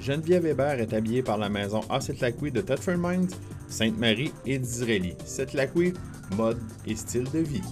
Geneviève Hébert est habillée par la maison A. Setlaqui de Thetford Mines, Sainte-Marie et d'Israëli. Setlaqui, mode et style de vie.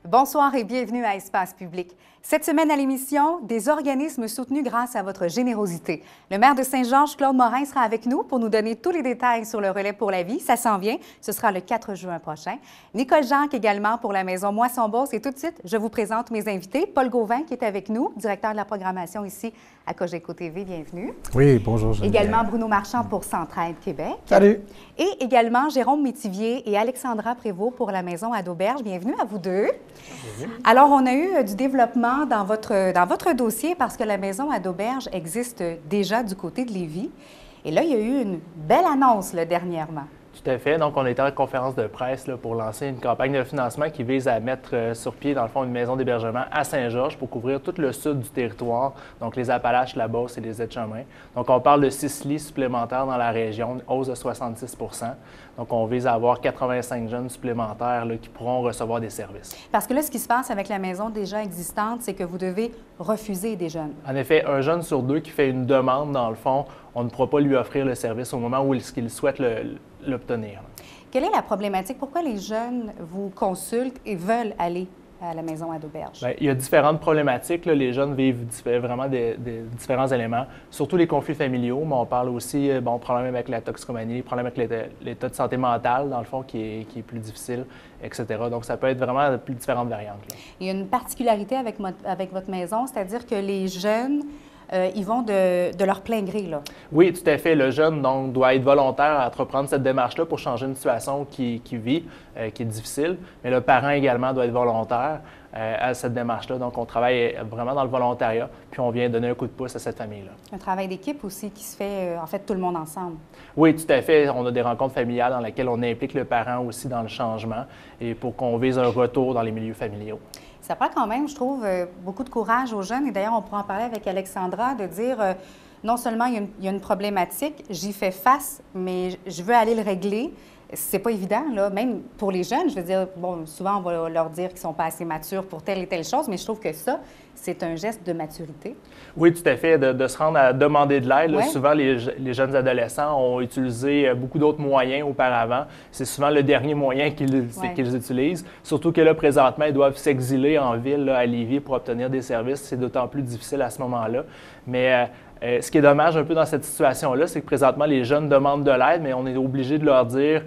Bonsoir et bienvenue à Espace Public. Cette semaine à l'émission, des organismes soutenus grâce à votre générosité. Le maire de Saint-Georges, Claude Morin, sera avec nous pour nous donner tous les détails sur le relais pour la vie. Ça s'en vient, ce sera le 4 juin prochain. Nicole Jacques également pour la maison Moisson-Beauce. Et tout de suite, je vous présente mes invités. Paul Gauvin qui est avec nous, directeur de la programmation ici à Cogeco TV. Bienvenue. Oui, bonjour. Également Bruno Marchand pour Centraide Québec. Salut. Et également Jérôme Métivier et Alexandra Prévost pour la maison Ado-Berge. Bienvenue à vous deux. Alors, on a eu du développement dans votre dossier parce que la maison Ado-Berge existe déjà du côté de Lévis. Et là, il y a eu une belle annonce là, dernièrement. Tout à fait. Donc, on était en conférence de presse là, pour lancer une campagne de financement qui vise à mettre sur pied, dans le fond, une maison d'hébergement à Saint-Georges pour couvrir tout le sud du territoire, donc les Appalaches, la Beauce et les Aides-Chemins. Donc, on parle de 6 lits supplémentaires dans la région, une hausse de 66 %. Donc, on vise à avoir 85 jeunes supplémentaires là, qui pourront recevoir des services. Parce que là, ce qui se passe avec la maison déjà existante, c'est que vous devez refuser des jeunes. En effet, un jeune sur deux qui fait une demande, dans le fond, on ne pourra pas lui offrir le service au moment où il souhaite l'obtenir. Quelle est la problématique? Pourquoi les jeunes vous consultent et veulent aller à la maison Ado-Berge? Bien, il y a différentes problématiques. Là. Les jeunes vivent vraiment des différents éléments, surtout les conflits familiaux, mais on parle aussi problèmes avec la toxicomanie, problèmes avec l'état de santé mentale, dans le fond, qui est plus difficile, etc. Donc, ça peut être vraiment de plus différentes variantes. Là. Il y a une particularité avec votre maison, c'est-à-dire que les jeunes ils vont de leur plein gré, là. Oui, tout à fait. Le jeune, donc, doit être volontaire à entreprendre cette démarche-là pour changer une situation qu'il vit, qui est difficile. Mais le parent également doit être volontaire à cette démarche-là. Donc, on travaille vraiment dans le volontariat, puis on vient donner un coup de pouce à cette famille-là. Un travail d'équipe aussi qui se fait, en fait, tout le monde ensemble. Oui, tout à fait. On a des rencontres familiales dans lesquelles on implique le parent aussi dans le changement et pour qu'on vise un retour dans les milieux familiaux. Ça prend quand même, je trouve, beaucoup de courage aux jeunes. Et d'ailleurs, on pourra en parler avec Alexandra, de dire non seulement il y a une problématique, j'y fais face, mais je veux aller le régler. C'est pas évident, là. Même pour les jeunes, je veux dire, bon, souvent, on va leur dire qu'ils sont pas assez matures pour telle et telle chose, mais je trouve que ça, c'est un geste de maturité. Oui, tout à fait, de se rendre à demander de l'aide. Ouais. Souvent, les jeunes adolescents ont utilisé beaucoup d'autres moyens auparavant. C'est souvent le dernier moyen qu'ils utilisent. Surtout que là, présentement, ils doivent s'exiler en ville, là, à Lévis, pour obtenir des services. C'est d'autant plus difficile à ce moment-là. Mais ce qui est dommage un peu dans cette situation-là, c'est que présentement, les jeunes demandent de l'aide, mais on est obligé de leur dire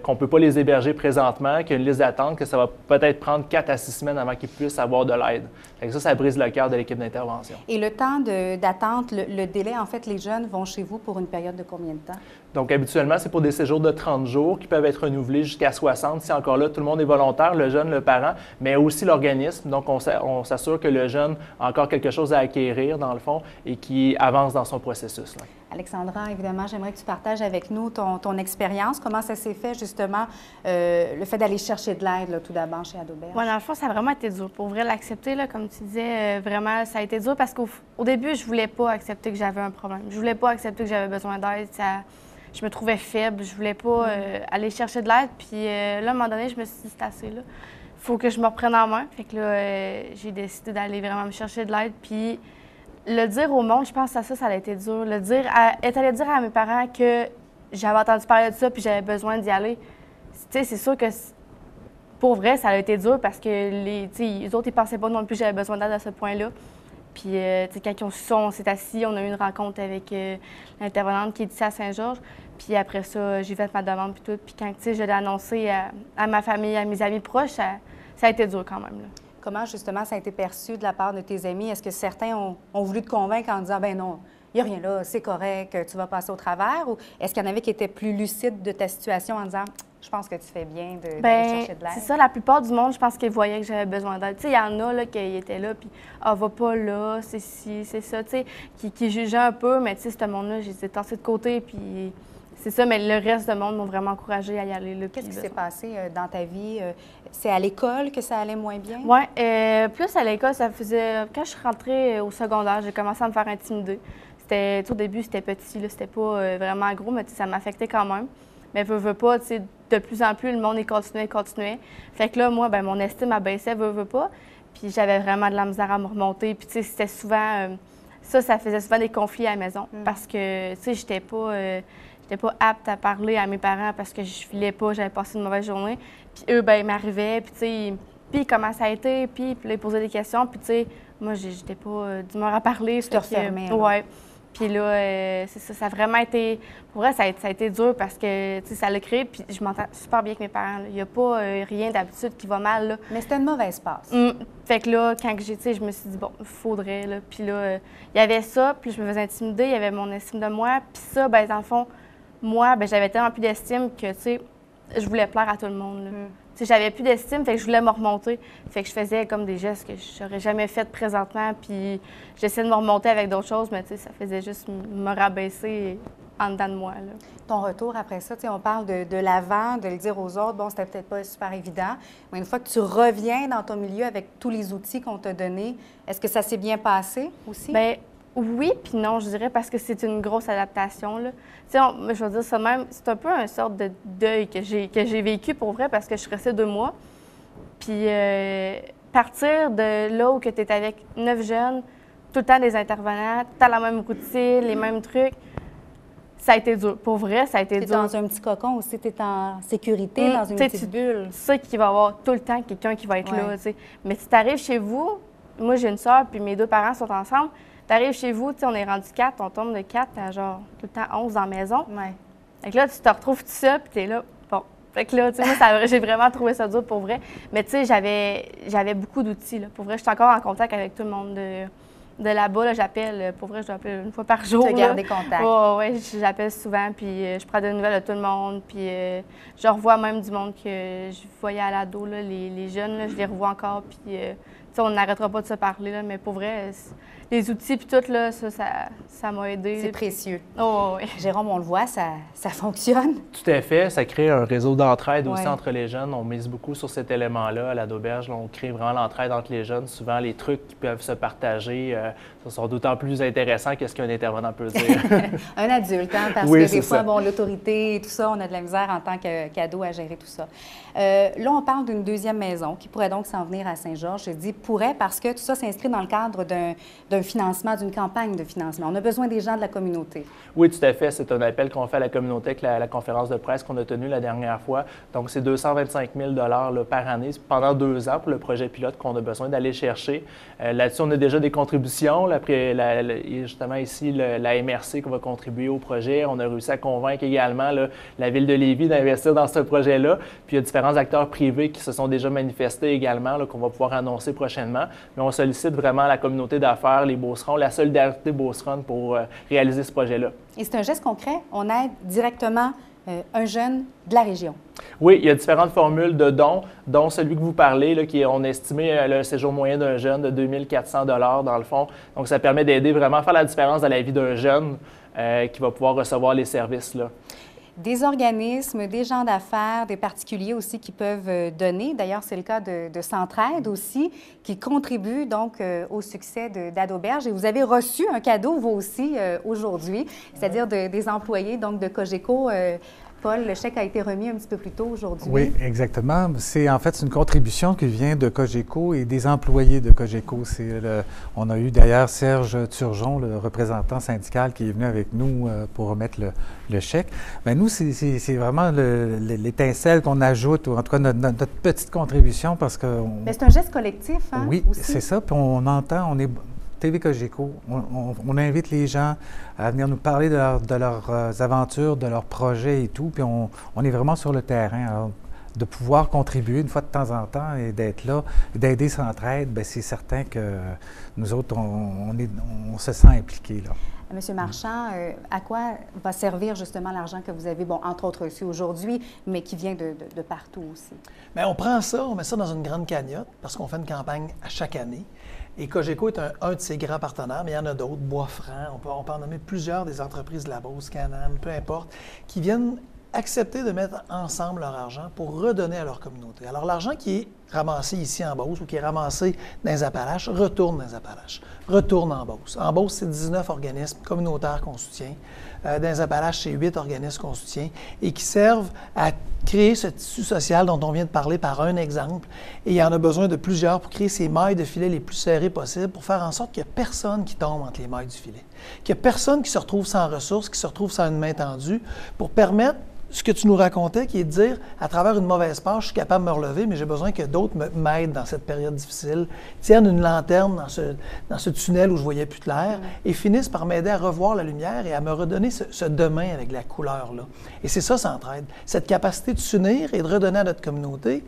qu'on ne peut pas les héberger présentement, qu'il y a une liste d'attente, que ça va peut-être prendre 4 à 6 semaines avant qu'ils puissent avoir de l'aide. Ça brise le cœur de l'équipe d'intervention. Et le temps d'attente, le délai, en fait, les jeunes vont chez vous pour une période de combien de temps? Donc, habituellement, c'est pour des séjours de 30 jours qui peuvent être renouvelés jusqu'à 60. Si encore là, tout le monde est volontaire, le jeune, le parent, mais aussi l'organisme. Donc, on s'assure que le jeune a encore quelque chose à acquérir, dans le fond, et qui avance dans son processus. Là. Alexandra, évidemment, j'aimerais que tu partages avec nous ton expérience. Comment ça s'est fait, justement, le fait d'aller chercher de l'aide, là, tout d'abord, chez Ado-Berge? Oui, dans le fond, ça a vraiment été dur. Pour vrai, l'accepter, là, comme tu disais, vraiment, ça a été dur parce qu'au début, je voulais pas accepter que j'avais un problème. Je voulais pas accepter que j'avais besoin d'aide. Je me trouvais faible. Je voulais pas aller chercher de l'aide. Puis là, à un moment donné, je me suis dit, c'est assez, là. Il faut que je me reprenne en main. Fait que là, j'ai décidé d'aller vraiment me chercher de l'aide. Puis le dire au monde, je pense que ça a été dur. Être allé dire à mes parents que j'avais entendu parler de ça puis j'avais besoin d'y aller. Tu sais, c'est sûr que pour vrai, ça a été dur parce que les autres, ils pensaient pas non plus que j'avais besoin d'aide à ce point-là. Puis, quand on s'est assis, on a eu une rencontre avec l'intervenante qui est ici à Saint-Georges. Puis après ça, j'ai fait ma demande puis tout. Puis quand je l'ai annoncé à ma famille, à mes amis proches, ça a été dur quand même, là. Comment, justement, ça a été perçu de la part de tes amis? Est-ce que certains ont voulu te convaincre en disant, ben non, il n'y a rien là, c'est correct, tu vas passer au travers? Ou est-ce qu'il y en avait qui étaient plus lucides de ta situation en disant, je pense que tu fais bien d'aller chercher de l'aide? C'est ça, la plupart du monde, je pense qu'ils voyaient que j'avais besoin d'aide. Tu sais, il y en a là, qui étaient là, puis va pas là, c'est ci, c'est ça, tu sais, qui jugeaient un peu, mais tu sais, ce monde-là, je les ai tassés de côté, puis c'est ça, mais le reste du monde m'ont vraiment encouragée à y aller. Qu'est-ce qui s'est passé dans ta vie? C'est à l'école que ça allait moins bien? Oui, plus à l'école, ça faisait... Quand je suis rentrée au secondaire, j'ai commencé à me faire intimider. Au début, c'était petit, c'était pas vraiment gros, mais ça m'affectait quand même. Mais veux pas, tu sais, de plus en plus, le monde continuait. Fait que là, moi, ben mon estime abaissait, veux pas. Puis j'avais vraiment de la misère à me remonter. Puis tu sais, c'était souvent... ça faisait souvent des conflits à la maison. Parce que, tu sais, j'étais pas apte à parler à mes parents parce que je filais pas, j'avais passé une mauvaise journée. Puis eux, ben ils m'arrivaient, puis tu sais, puis comment ça a été, puis là, ils posaient des questions. Puis tu sais, moi, j'étais pas d'humeur à parler. Tu te refermais. Ouais. Puis là, c'est ça, ça a vraiment été... Pour vrai, ça a été dur parce que, tu sais, ça l'a créé, puis je m'entends super bien avec mes parents. Là. Il n'y a pas rien d'habitude qui va mal, là. Mais c'était une mauvaise passe. Fait que là, quand tu sais, je me suis dit, bon, il faudrait, là. Puis là, il y avait ça, puis je me faisais intimider, il y avait mon estime de moi. Puis ça, ben dans le fond, moi, ben j'avais tellement plus d'estime que, tu sais, je voulais plaire à tout le monde, là. Tu sais, j'avais plus d'estime, fait que je voulais me remonter. Fait que je faisais comme des gestes que je n'aurais jamais fait présentement, puis j'essayais de me remonter avec d'autres choses, mais tu sais, ça faisait juste me rabaisser en dedans de moi, là. Ton retour après ça, tu sais, on parle de l'avant, de le dire aux autres, bon, c'était peut-être pas super évident, mais une fois que tu reviens dans ton milieu avec tous les outils qu'on t'a donnés, est-ce que ça s'est bien passé aussi? Bien, oui, puis non, je dirais, parce que c'est une grosse adaptation, là. Tu sais, je veux dire ça même, c'est un peu une sorte de deuil que j'ai vécu pour vrai, parce que je suis restée 2 mois. Puis partir de là où tu es avec 9 jeunes, tout le temps des intervenants, tu as la même routine, les mêmes trucs, ça a été dur. Pour vrai, ça a été dur. Tu es dans un petit cocon aussi, tu es en sécurité, dans une petite bulle. C'est ça qu'il va y avoir tout le temps quelqu'un qui va être là, tu sais. Mais si tu arrives chez vous, moi j'ai une soeur, puis mes 2 parents sont ensemble, tu arrives chez vous, tu sais, on est rendu 4, on tombe de 4 à genre tout le temps 11 dans la maison. Ouais. Fait que là, tu te retrouves tout seul, puis t'es là, bon. Fait que là, tu sais, moi, j'ai vraiment trouvé ça dur pour vrai. Mais tu sais, j'avais beaucoup d'outils, là. Pour vrai, je suis encore en contact avec tout le monde de là-bas, là. J'appelle, pour vrai, je dois appeler 1 fois par jour. Tu as gardé contact. Oui, j'appelle souvent, puis je prends des nouvelles de tout le monde, puis je revois même du monde que je voyais à l'ado, là, les jeunes, là, je les revois encore, puis tu sais, on n'arrêtera pas de se parler, là, mais pour vrai, les outils puis tout, là, ça m'a aidé. C'est précieux. Oh, oui. Jérôme, on le voit, ça fonctionne. Tout à fait. Ça crée un réseau d'entraide aussi entre les jeunes. On mise beaucoup sur cet élément-là à la d'auberge. On crée vraiment l'entraide entre les jeunes. Souvent, les trucs qui peuvent se partager sont d'autant plus intéressants que ce qu'un intervenant peut dire. Un adulte, hein, parce que des fois, bon, l'autorité et tout ça, on a de la misère en tant qu'ado à gérer tout ça. Là, on parle d'une 2e maison qui pourrait donc s'en venir à Saint-Georges. Je dis pourrait parce que tout ça s'inscrit dans le cadre d'un financement, d'une campagne de financement. On a besoin des gens de la communauté. Oui, tout à fait. C'est un appel qu'on fait à la communauté avec la conférence de presse qu'on a tenue la dernière fois. Donc, c'est 225 000 là, par année pendant 2 ans pour le projet pilote qu'on a besoin d'aller chercher. Là-dessus, on a déjà des contributions. Justement, ici, la MRC qui va contribuer au projet. On a réussi à convaincre également la Ville de Lévis d'investir dans ce projet-là. Puis, il y a différents acteurs privés qui se sont déjà manifestés également, qu'on va pouvoir annoncer prochainement. Mais on sollicite vraiment la communauté d'affaires, les Beaucerons, la solidarité Beauceronne pour réaliser ce projet-là. Et c'est un geste concret. On aide directement un jeune de la région. Oui, il y a différentes formules de dons, dont celui que vous parlez, là, on a estimé le séjour moyen d'un jeune de 2 400 $ dans le fond. Donc, ça permet d'aider vraiment à faire la différence dans la vie d'un jeune qui va pouvoir recevoir les services, là. Des organismes, des gens d'affaires, des particuliers aussi qui peuvent donner. D'ailleurs, c'est le cas de Centraide aussi, qui contribue donc au succès d'Adoberge. Et vous avez reçu un cadeau, vous aussi, aujourd'hui, c'est-à-dire des employés donc de Cogeco. Paul, le chèque a été remis un petit peu plus tôt aujourd'hui. Oui, exactement. C'est en fait une contribution qui vient de Cogeco et des employés de Cogeco. On a eu d'ailleurs Serge Turgeon, le représentant syndical, qui est venu avec nous pour remettre le chèque. Bien, nous, c'est vraiment l'étincelle qu'on ajoute, ou en tout cas notre petite contribution, parce que... c'est un geste collectif, hein? Oui, c'est ça. Puis on entend, on est... TV Cogeco, on invite les gens à venir nous parler de leurs aventures, de leurs projets et tout, puis on est vraiment sur le terrain. Alors, de pouvoir contribuer une fois de temps en temps et d'être là, d'aider Centraide, bien, c'est certain que nous autres, on se sent impliqués, là. Monsieur Marchand, à quoi va servir justement l'argent que vous avez, bon, entre autres reçu aujourd'hui, mais qui vient de partout aussi? Bien, on prend ça, on met ça dans une grande cagnotte parce qu'on fait une campagne à chaque année. Et Cogeco est un de ses grands partenaires, mais il y en a d'autres, Bois-Franc, on peut en nommer plusieurs des entreprises de la Beauce, Can-Am, peu importe, qui viennent accepter de mettre ensemble leur argent pour redonner à leur communauté. Alors, l'argent qui est ramassé ici en Beauce ou qui est ramassé dans les Appalaches retourne dans les Appalaches, retourne en Beauce. En Beauce, c'est 19 organismes communautaires qu'on soutient. Dans les Appalaches, c'est 8 organismes qu'on soutient et qui servent à créer ce tissu social dont on vient de parler par un exemple. Et il y en a besoin de plusieurs pour créer ces mailles de filet les plus serrées possibles pour faire en sorte qu'il n'y a personne qui tombe entre les mailles du filet, qu'il n'y a personne qui se retrouve sans ressources, qui se retrouve sans une main tendue pour permettre ce que tu nous racontais, qui est de dire, à travers une mauvaise passe, je suis capable de me relever, mais j'ai besoin que d'autres m'aident dans cette période difficile, tiennent une lanterne dans ce tunnel où je ne voyais plus clair, et finissent par m'aider à revoir la lumière et à me redonner ce demain avec la couleur-là. Et c'est ça, Centraide. Cette capacité de s'unir et de redonner à notre communauté.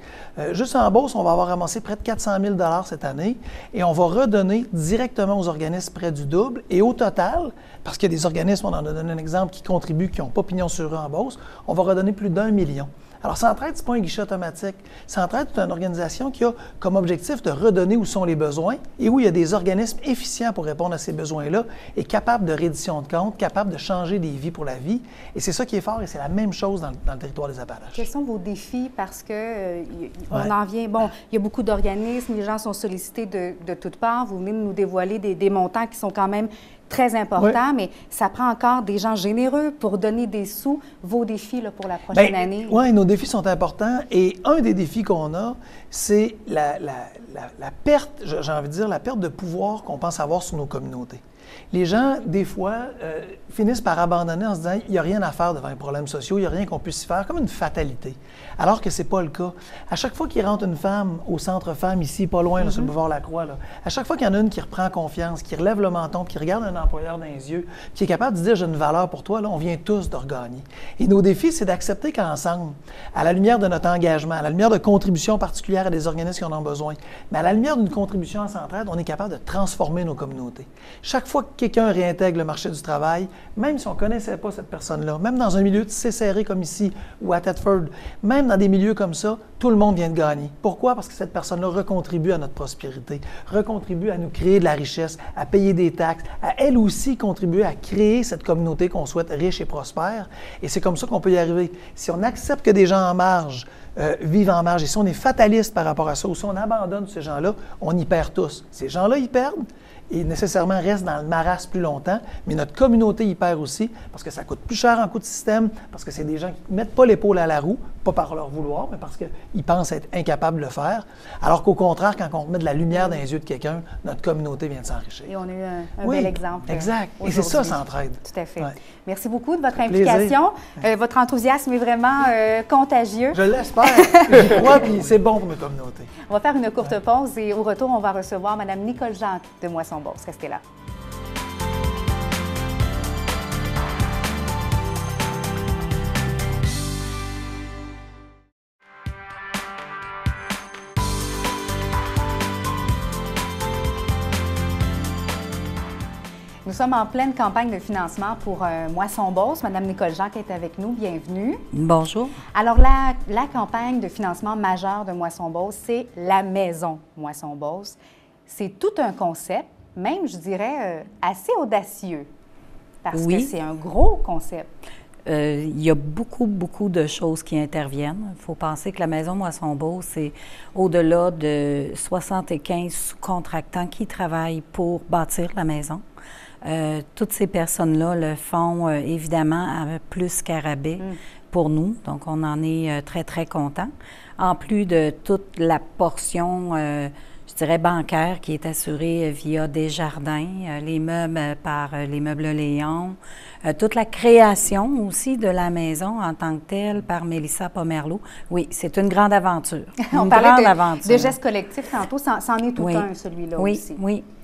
Juste en Beauce, on va avoir ramassé près de 400 000 $ cette année, et on va redonner directement aux organismes près du double. Et au total, parce qu'il y a des organismes, on en a donné un exemple, qui contribuent, qui n'ont pas pignon sur rue en Beauce, on va redonner plus d'1 million. Alors, Centraide, ce n'est pas un guichet automatique. Centraide, c'est une organisation qui a comme objectif de redonner où sont les besoins et où il y a des organismes efficients pour répondre à ces besoins-là et capables de reddition de comptes, capables de changer des vies pour la vie. Et c'est ça qui est fort et c'est la même chose dans le territoire des Appalaches. Quels sont vos défis? Parce que on en vient... Bon, il y a beaucoup d'organismes, les gens sont sollicités de toutes parts. Vous venez de nous dévoiler des montants qui sont quand même très important, mais ça prend encore des gens généreux pour donner des sous. Vos défis là, pour la prochaine année? Oui, nos défis sont importants et un des défis qu'on a, c'est la perte, j'ai envie de dire, la perte de pouvoir qu'on pense avoir sur nos communautés. Les gens, des fois, finissent par abandonner en se disant « il n'y a rien à faire devant les problèmes sociaux, il n'y a rien qu'on puisse y faire », comme une fatalité. Alors que ce n'est pas le cas. À chaque fois qu'il rentre une femme au centre femme, ici, pas loin, là, sur le boulevard Lacroix, là, à chaque fois qu'il y en a une qui reprend confiance, qui relève le menton, qui regarde un employeur dans les yeux, qui est capable de dire « j'ai une valeur pour toi », là, on vient tous de regagner. Et nos défis, c'est d'accepter qu'ensemble, à la lumière de notre engagement, à la lumière de contributions particulières à des organismes qui en ont besoin, mais à la lumière d'une contribution en Centraide, on est capable de transformer nos communautés. Chaque fois que quelqu'un réintègre le marché du travail, même si on ne connaissait pas cette personne-là, même dans un milieu tissé serré comme ici ou à Thetford, même dans des milieux comme ça, tout le monde vient de gagner. Pourquoi? Parce que cette personne-là recontribue à notre prospérité, recontribue à nous créer de la richesse, à payer des taxes, à elle aussi contribuer à créer cette communauté qu'on souhaite riche et prospère. Et c'est comme ça qu'on peut y arriver. Si on accepte que des gens en marge vivent en marge, et si on est fataliste par rapport à ça, ou si on abandonne ces gens-là, on y perd tous. Ces gens-là, ils perdent, et nécessairement restent dans le marasme plus longtemps, mais notre communauté y perd aussi, parce que ça coûte plus cher en coût de système, parce que c'est des gens qui ne mettent pas l'épaule à la roue, pas par leur vouloir, mais parce qu'ils pensent être incapables de le faire, alors qu'au contraire, quand on met de la lumière dans les yeux de quelqu'un, notre communauté vient de s'enrichir. Et on a eu un bel exemple. Exact. Et c'est ça, Centraide. Tout à fait. Ouais. Merci beaucoup de votre implication. Votre enthousiasme est vraiment contagieux. Je l'espère. Je crois, puis c'est bon pour nos communautés. On va faire une courte pause et au retour, on va recevoir Mme Nicole Jacques de Moisson-Beauce. Restez là. Nous sommes en pleine campagne de financement pour Moisson-Beauce. Madame Nicole Jacques est avec nous. Bienvenue. Bonjour. Alors, la campagne de financement majeure de Moisson-Beauce, c'est la maison Moisson-Beauce. C'est tout un concept, même, je dirais, assez audacieux, parce que c'est un gros concept. Il y a beaucoup de choses qui interviennent. Il faut penser que la maison Moisson-Beauce, c'est au-delà de 75 sous-contractants qui travaillent pour bâtir la maison. Toutes ces personnes-là le font évidemment à plus qu'à rabais pour nous, donc on en est très contents. En plus de toute la portion, je dirais bancaire, qui est assurée via Desjardins, les meubles par les Meubles Léon, toute la création aussi de la maison en tant que telle par Mélissa Pomerleau. Oui, c'est une grande aventure. On parlait de gestes collectifs tantôt, c'en est tout un, celui-là aussi.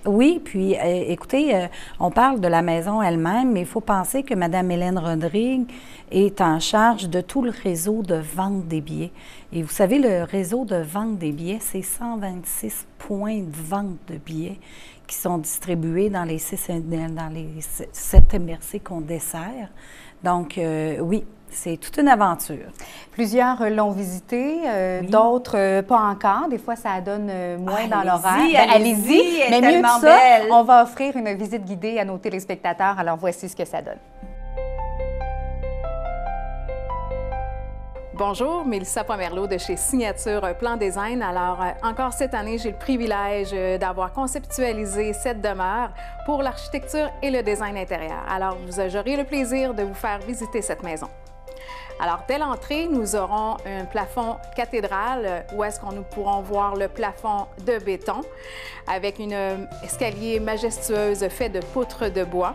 Oui, puis écoutez, on parle de la maison elle-même, mais il faut penser que Mme Hélène Rodrigue est en charge de tout le réseau de vente des billets. Et vous savez, le réseau de vente des billets, c'est 126 points de vente de billets qui sont distribués dans les 7 MRC qu'on dessert. Donc, oui, C'est toute une aventure. Plusieurs l'ont visité, d'autres pas encore. Des fois, ça donne moins dans l'horaire. Allez-y, mais mieux que ça, on va offrir une visite guidée à nos téléspectateurs. Alors, voici ce que ça donne. Bonjour, Mélissa Pomerleau de chez Signature Plan Design. Alors, encore cette année, j'ai le privilège d'avoir conceptualisé cette demeure pour l'architecture et le design intérieur. Alors, j'aurai le plaisir de vous faire visiter cette maison. Alors, dès l'entrée, nous aurons un plafond cathédrale où est-ce qu'on nous pourrons voir le plafond de béton avec une escalier majestueuse fait de poutres de bois.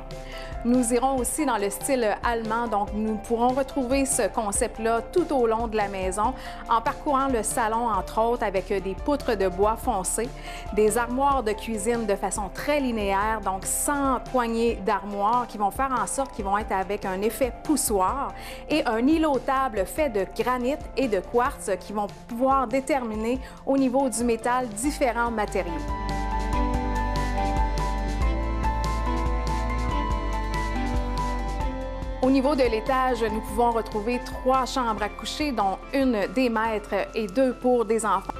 Nous irons aussi dans le style allemand, donc nous pourrons retrouver ce concept-là tout au long de la maison en parcourant le salon, entre autres, avec des poutres de bois foncé, des armoires de cuisine de façon très linéaire, donc sans poignées d'armoire, qui vont faire en sorte qu'ils vont être avec un effet poussoir, et un îlot table fait de granit et de quartz qui vont pouvoir déterminer au niveau du métal différents matériaux. Au niveau de l'étage, nous pouvons retrouver 3 chambres à coucher, dont une des maîtres et 2 pour des enfants.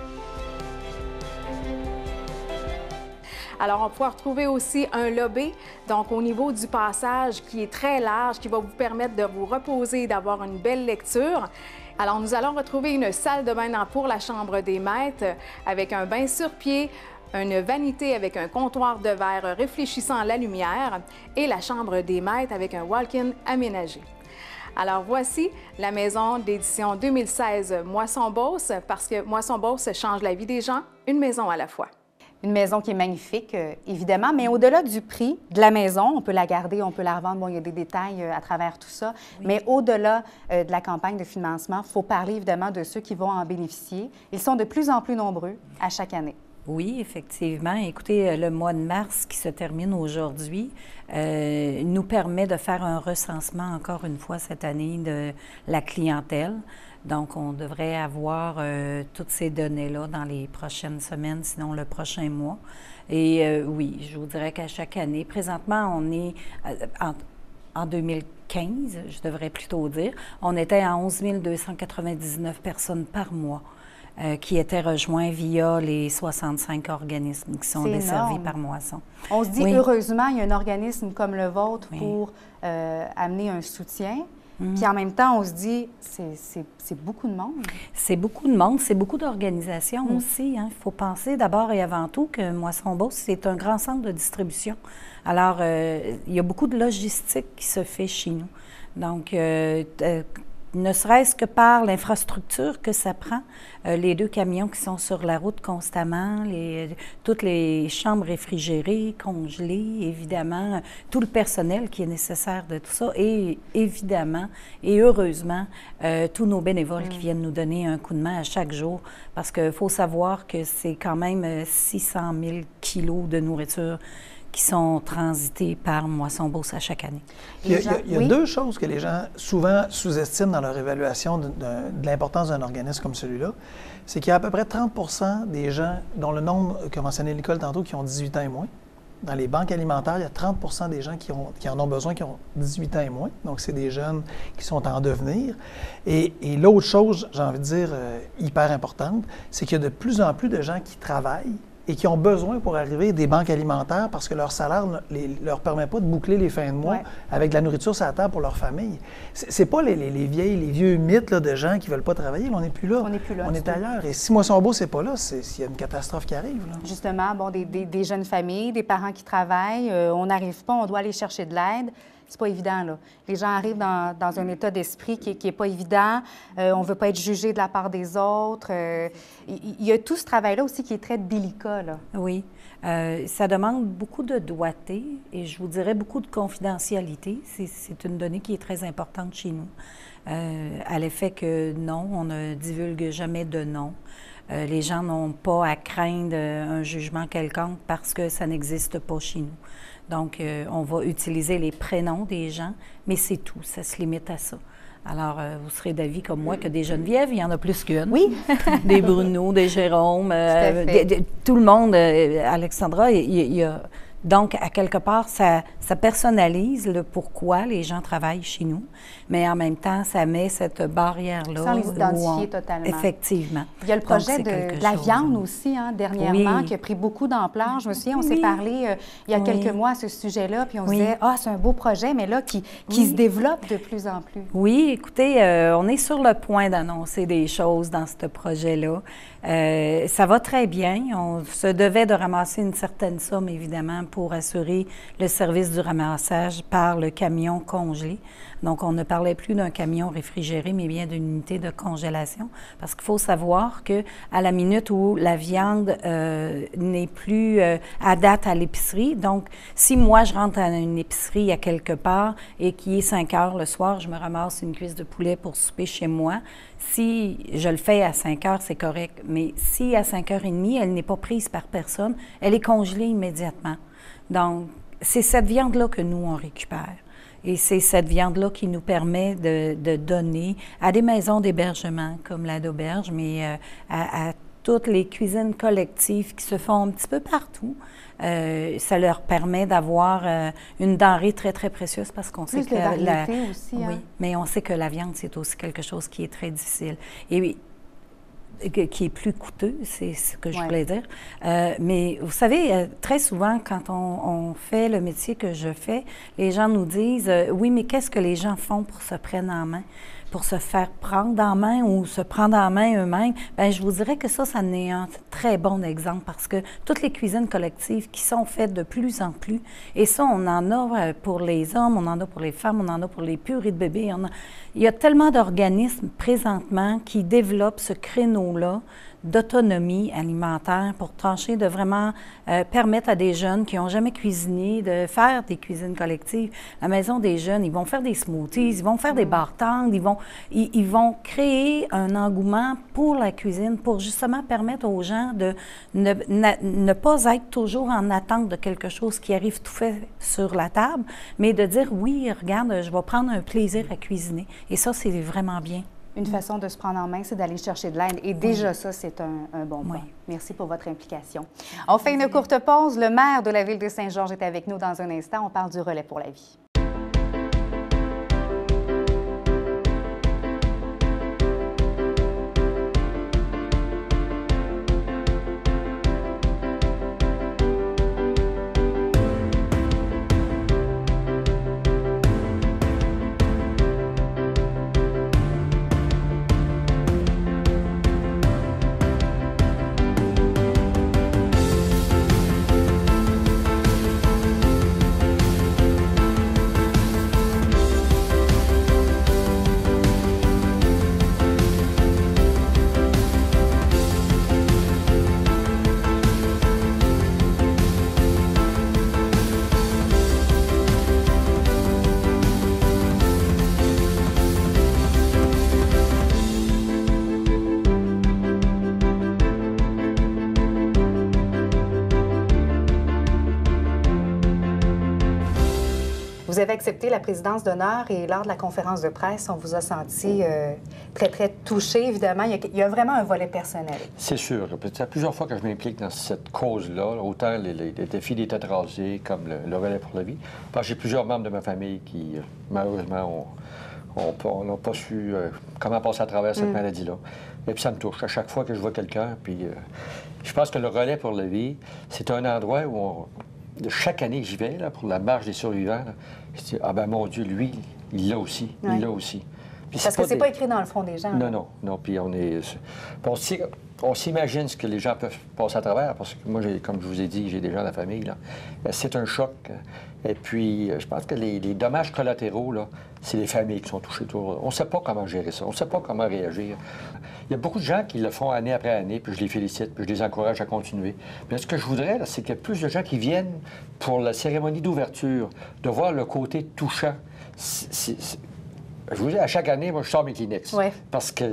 Alors, on pourra retrouver aussi un lobby, donc au niveau du passage qui est très large, qui va vous permettre de vous reposer et d'avoir une belle lecture. Alors, nous allons retrouver une salle de bain pour la chambre des maîtres avec un bain sur pied, une vanité avec un comptoir de verre réfléchissant la lumière et la chambre des maîtres avec un walk-in aménagé. Alors voici la maison d'édition 2016 Moisson-Beauce, parce que Moisson-Beauce change la vie des gens, une maison à la fois. Une maison qui est magnifique, évidemment, mais au-delà du prix de la maison, on peut la garder, on peut la revendre. Bon, il y a des détails à travers tout ça, oui. Mais au-delà de la campagne de financement, il faut parler évidemment de ceux qui vont en bénéficier. Ils sont de plus en plus nombreux à chaque année. Oui, effectivement. Écoutez, le mois de mars qui se termine aujourd'hui nous permet de faire un recensement, encore une fois, cette année, de la clientèle. Donc, on devrait avoir toutes ces données-là dans les prochaines semaines, sinon le prochain mois. Et oui, je vous dirais qu'à chaque année, présentement, on est en 2015, je devrais plutôt dire, on était à 11 299 personnes par mois. Qui étaient rejoints via les 65 organismes qui sont desservis par Moisson. On se dit, heureusement, il y a un organisme comme le vôtre pour amener un soutien. Puis en même temps, on se dit, c'est beaucoup de monde. C'est beaucoup de monde, c'est beaucoup d'organisations aussi. Il faut penser d'abord et avant tout que Moisson-Beauce, c'est un grand centre de distribution. Alors, il y a beaucoup de logistique qui se fait chez nous. Donc, ne serait-ce que par l'infrastructure que ça prend, les 2 camions qui sont sur la route constamment, toutes les chambres réfrigérées, congelées, évidemment, tout le personnel qui est nécessaire de tout ça, et évidemment et heureusement, tous nos bénévoles qui viennent nous donner un coup de main à chaque jour, parce qu'il faut savoir que c'est quand même 600 000 kilos de nourriture qui sont transités par Moisson-Beauce à chaque année. Il y a 2 choses que les gens souvent sous-estiment dans leur évaluation de l'importance d'un organisme comme celui-là. C'est qu'il y a à peu près 30 % des gens, dont le nombre qu'a mentionné Nicole tantôt, qui ont 18 ans et moins. Dans les banques alimentaires, il y a 30 % des gens qui en ont besoin, qui ont 18 ans et moins. Donc, c'est des jeunes qui sont en devenir. Et l'autre chose, j'ai envie de dire, hyper importante, c'est qu'il y a de plus en plus de gens qui travaillent et qui ont besoin pour arriver des banques alimentaires parce que leur salaire ne leur permet pas de boucler les fins de mois avec de la nourriture sur la table pour leur famille. C'est pas les vieux mythes là, de gens qui ne veulent pas travailler. Là, on n'est plus là. On est ailleurs. Et si Moisson-Beauce n'est pas là, il y a une catastrophe qui arrive. Là. Justement, bon, des jeunes familles, des parents qui travaillent, on n'arrive pas, on doit aller chercher de l'aide. C'est pas évident, là. Les gens arrivent dans un état d'esprit qui est pas évident. On veut pas être jugé de la part des autres. Il y a tout ce travail-là aussi qui est très délicat, là. Oui. Ça demande beaucoup de doigté et je vous dirais beaucoup de confidentialité. C'est une donnée qui est très importante chez nous. À l'effet que non, on ne divulgue jamais de nom. Les gens n'ont pas à craindre un jugement quelconque parce que ça n'existe pas chez nous. Donc, on va utiliser les prénoms des gens, mais c'est tout, ça se limite à ça. Alors, vous serez d'avis comme moi que des Geneviève, il y en a plus qu'une. Oui. Des Bruno, des Jérôme, tout le monde. Alexandra, il y a Donc, à quelque part, ça personnalise le pourquoi les gens travaillent chez nous, mais en même temps, ça met cette barrière-là. Sans les identifier totalement. Effectivement. Il y a le projet Donc, de la viande aussi, hein, dernièrement, Oui. qui a pris beaucoup d'ampleur. Je me souviens, on Oui. s'est parlé il y a Oui. quelques mois à ce sujet-là, puis on Oui. disait, c'est un beau projet, mais là, qui Oui. se développe de plus en plus. Oui, écoutez, on est sur le point d'annoncer des choses dans ce projet-là. Ça va très bien. On se devait de ramasser une certaine somme, évidemment, pour assurer le service du ramassage par le camion congelé. Donc, on ne parlait plus d'un camion réfrigéré, mais bien d'une unité de congélation. Parce qu'il faut savoir qu'à la minute où la viande n'est plus à date à l'épicerie, donc si moi, je rentre à une épicerie à quelque part et qu'il est 5 heures le soir, je me ramasse une cuisse de poulet pour souper chez moi. Si je le fais à 5 heures, c'est correct. Mais si à 5h30, elle n'est pas prise par personne, elle est congelée immédiatement. Donc, c'est cette viande-là que nous, on récupère. Et c'est cette viande-là qui nous permet de donner à des maisons d'hébergement comme la d'auberge, mais à toutes les cuisines collectives qui se font un petit peu partout. Ça leur permet d'avoir une denrée très, très précieuse parce qu'on sait Plus que de variété aussi. Oui, hein. mais on sait que la viande, c'est aussi quelque chose qui est très difficile. Et qui est plus coûteux, c'est ce que je voulais dire. Mais vous savez, très souvent, quand on fait le métier que je fais, les gens nous disent oui, mais qu'est-ce que les gens font pour se prendre en main, pour se faire prendre en main ou se prendre en main eux-mêmes? Bien, je vous dirais que ça en est un très bon exemple parce que toutes les cuisines collectives qui sont faites de plus en plus, et ça, on en a pour les hommes, on en a pour les femmes, on en a pour les purées de bébés, il y a tellement d'organismes présentement qui développent ce créneau-là d'autonomie alimentaire pour tâcher de vraiment permettre à des jeunes qui n'ont jamais cuisiné de faire des cuisines collectives. La Maison des jeunes, ils vont faire des smoothies, ils vont faire des bar-tendres, ils vont créer un engouement pour la cuisine pour justement permettre aux gens de ne pas être toujours en attente de quelque chose qui arrive tout fait sur la table, mais de dire oui, regarde, je vais prendre un plaisir à cuisiner. Et ça, c'est vraiment bien. Une façon de se prendre en main, c'est d'aller chercher de l'aide. Et déjà, ça, c'est un bon point. Oui. Merci pour votre implication. On fait une courte pause. Le maire de la ville de Saint-Georges est avec nous dans un instant. On parle du relais pour la vie. Vous avez accepté la présidence d'honneur et lors de la conférence de presse, on vous a senti très, très touché, évidemment. Il y a vraiment un volet personnel. C'est sûr. C'est plusieurs fois que je m'implique dans cette cause-là, autant les défis des têtes rasées comme le relais pour la vie. Parce que j'ai plusieurs membres de ma famille qui, malheureusement, n'ont pas su comment passer à travers cette maladie-là. Et puis ça me touche à chaque fois que je vois quelqu'un. Puis je pense que le relais pour la vie, c'est un endroit où chaque année que j'y vais, là, pour la marche des survivants, là, je dis, ah ben mon Dieu, lui, il l'a aussi, il l'a aussi. Puis parce que c'est pas écrit dans le front des gens. Non, non, puis on s'imagine ce que les gens peuvent passer à travers, parce que moi, comme je vous ai dit, j'ai des gens dans la famille, là. C'est un choc. Et puis, je pense que les dommages collatéraux, là, c'est les familles qui sont touchées. On ne sait pas comment gérer ça, on ne sait pas comment réagir. Il y a beaucoup de gens qui le font année après année, puis je les félicite, puis je les encourage à continuer. Mais ce que je voudrais, c'est qu'il y ait plus de gens qui viennent pour la cérémonie d'ouverture, de voir le côté touchant. Je vous dis, à chaque année, moi, je sors mes Kleenex. Parce que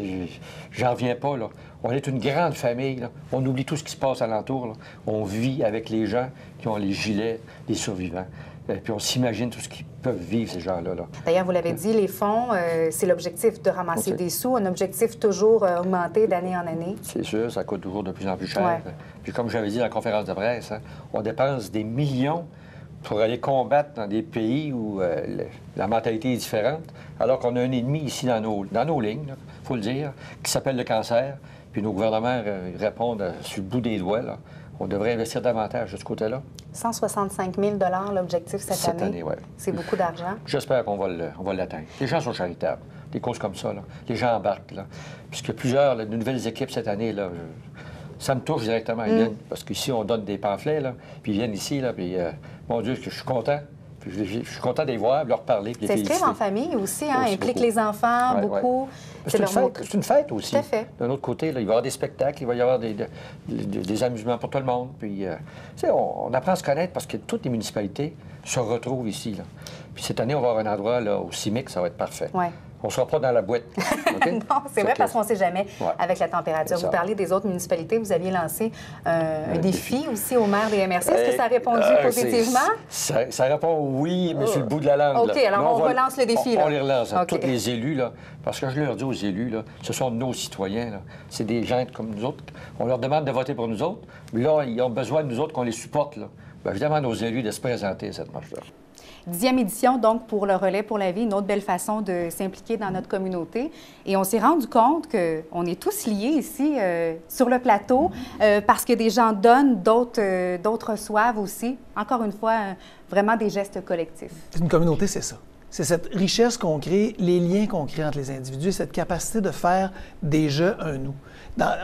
j'en reviens pas, là. On est une grande famille, là. On oublie tout ce qui se passe alentour, là. On vit avec les gens qui ont les gilets des survivants. Et puis on s'imagine tout ce qu'ils peuvent vivre, ces gens-là. Là. D'ailleurs, vous l'avez dit, les fonds, c'est l'objectif de ramasser des sous, un objectif toujours augmenté d'année en année. C'est sûr, ça coûte toujours de plus en plus cher. Ouais. Puis comme j'avais dit dans la conférence de presse, hein, on dépense des millions pour aller combattre dans des pays où la mentalité est différente, alors qu'on a un ennemi ici dans nos lignes, il faut le dire, qui s'appelle le cancer. Puis nos gouvernements répondent sur le bout des doigts. Là. On devrait investir davantage de ce côté-là. 165 000 l'objectif cette année. Oui. C'est beaucoup d'argent. J'espère qu'on va l'atteindre. Les gens sont charitables. Des causes comme ça, là. Les gens embarquent. Là. Puisque plusieurs de nouvelles équipes cette année, là, ça me touche directement. Ils viennent, parce qu'ici, on donne des pamphlets, là, puis ils viennent ici, là, puis mon Dieu, je suis content. Puis je suis content de les voir, de leur parler. S'inscrire en famille aussi, hein, aussi implique beaucoup. les enfants beaucoup. C'est une fête aussi. Tout à fait. D'un autre côté, là, il va y avoir des spectacles, il va y avoir des amusements pour tout le monde. Puis, on apprend à se connaître parce que toutes les municipalités se retrouvent ici. Là. Puis cette année, on va avoir un endroit là, au CIMIC, ça va être parfait. Ouais. On ne sera pas dans la boîte. Okay? Non, c'est vrai, parce qu'on ne sait jamais avec la température. Vous parlez des autres municipalités. Vous aviez lancé un défi aussi au maire des MRC. Est-ce que ça a répondu positivement? Ça répond oui, mais sur le bout de la langue. OK, alors on relance le défi. On les relance. Tous les élus, là, parce que je leur dis aux élus, là, ce sont nos citoyens. C'est des gens comme nous autres. On leur demande de voter pour nous autres. Mais là, ils ont besoin de nous autres qu'on les supporte. Là. Bien, évidemment, nos élus de se présenter à cette marche-là. 10e édition, donc, pour le Relais pour la vie, une autre belle façon de s'impliquer dans notre communauté. Et on s'est rendu compte qu'on est tous liés ici, sur le plateau, parce que des gens donnent, d'autres reçoivent aussi. Encore une fois, vraiment des gestes collectifs. Une communauté, c'est ça. C'est cette richesse qu'on crée, les liens qu'on crée entre les individus, cette capacité de faire des jeux un nous.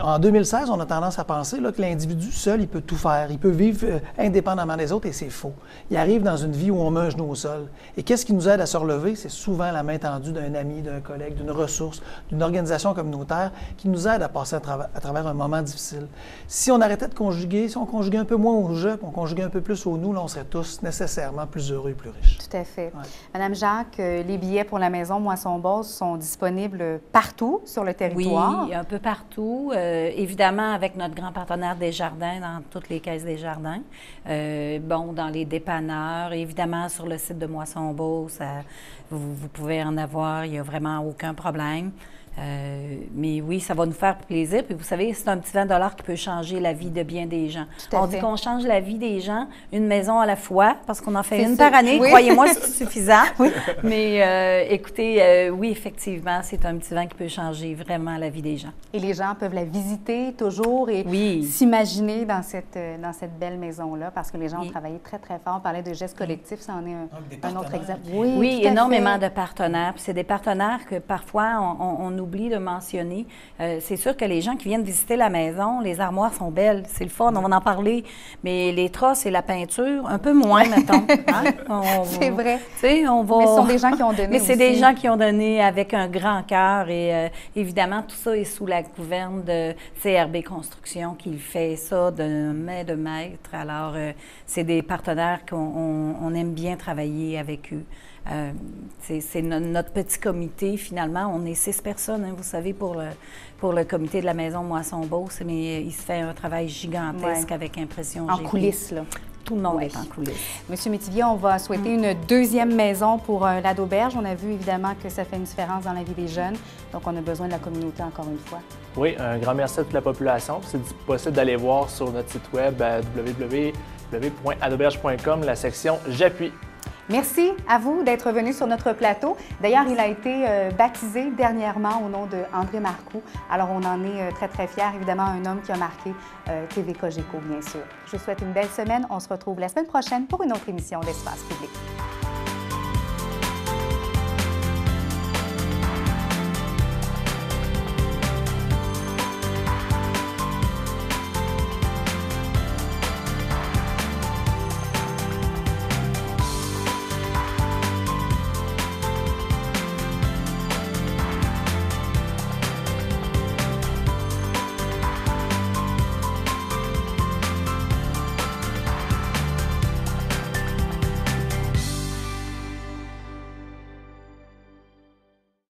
En 2016, on a tendance à penser là, que l'individu seul, il peut tout faire, il peut vivre indépendamment des autres, et c'est faux. Il arrive dans une vie où on met un genou au sol. Et qu'est-ce qui nous aide à se relever? C'est souvent la main tendue d'un ami, d'un collègue, d'une ressource, d'une organisation communautaire qui nous aide à passer à travers un moment difficile. Si on arrêtait de conjuguer, si on conjuguait un peu moins au je, on conjuguait un peu plus au nous, là, on serait tous nécessairement plus heureux et plus riches. Tout à fait. Ouais. Madame Jacques, les billets pour la maison Moisson-Beauce sont disponibles partout sur le territoire? Oui, un peu partout. Évidemment, avec notre grand partenaire Desjardins, dans toutes les caisses Desjardins. Bon, dans les dépanneurs, évidemment, sur le site de Moisson-Beauce, vous pouvez en avoir, il n'y a vraiment aucun problème. Mais oui, ça va nous faire plaisir. Puis vous savez, c'est un petit 20 $ qui peut changer la vie de bien des gens. On dit qu'on change la vie des gens une maison à la fois, parce qu'on en fait une par année. Oui. Croyez-moi, c'est suffisant. Oui. Mais écoutez, oui, effectivement, c'est un petit 20 qui peut changer vraiment la vie des gens. Et les gens peuvent la visiter toujours et s'imaginer dans cette belle maison-là, parce que les gens ont travaillé très, très fort. On parlait de gestes collectifs, ça en est un autre exemple. Oui, énormément de partenaires. Puis c'est des partenaires que parfois on oublie de mentionner. C'est sûr que les gens qui viennent visiter la maison, les armoires sont belles, c'est le fun, on va en parler, mais les trosses et la peinture, un peu moins, mettons. Hein? C'est vrai. Mais ce sont des gens qui ont donné. Mais c'est des gens qui ont donné avec un grand cœur et évidemment, tout ça est sous la gouverne de CRB Construction qui fait ça de main de maître. Alors, c'est des partenaires qu'on aime bien travailler avec eux. C'est notre petit comité, finalement. On est 6 personnes, hein, vous savez, pour le comité de la maison Moisson-Beauce, mais il se fait un travail gigantesque avec Impression GP. En coulisses, là. Tout le monde est en coulisses. Monsieur Métivier, on va souhaiter une deuxième maison pour l'Auberge. On a vu évidemment que ça fait une différence dans la vie des jeunes. Donc, on a besoin de la communauté encore une fois. Oui, un grand merci à toute la population. C'est possible d'aller voir sur notre site web www.adauberge.com la section « J'appuie ». Merci à vous d'être venu sur notre plateau. D'ailleurs, il a été baptisé dernièrement au nom de André Marcoux. Alors, on en est très, très fiers. Évidemment, un homme qui a marqué TV Cogeco, bien sûr. Je vous souhaite une belle semaine. On se retrouve la semaine prochaine pour une autre émission d'Espace public.